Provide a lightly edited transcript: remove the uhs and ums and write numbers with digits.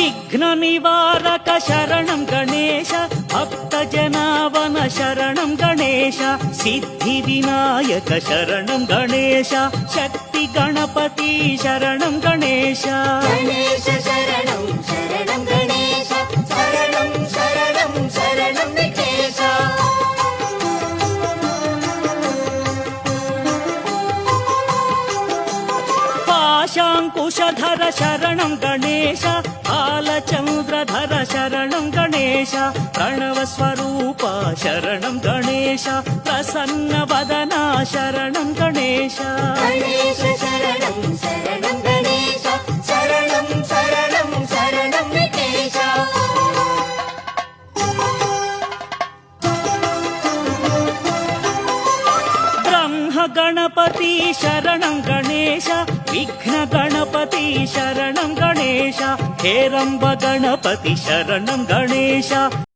విఘ్న నివారక శరణం గణేశ, భక్త జనావన శరణం గణేశ, సిద్ధి వినాయక శరణం గణేశ, శక్తి గణపతి శరణం గణేశ. గణేశ శరణం శరణం గణేశ, శరణం శరణం శరణం విఘ్నేశ. పాశాంకుశధర శరణం గణేశ, బాలచంద్రధర శరణం గణేశ, ప్రణవ స్వరూప శరణం గణేశ, ప్రసన్న వదన శరణం గణేశ. గణేశ శరణం శరణం గణేశ, శరణం శరణం శరణం విఘ్నేశ. బ్రహ్మ గణపతి శరణం గణేశ, విఘ్న గణపతి శరణం గణేశ, హేరంబ గణపతి శరణం గణేశ,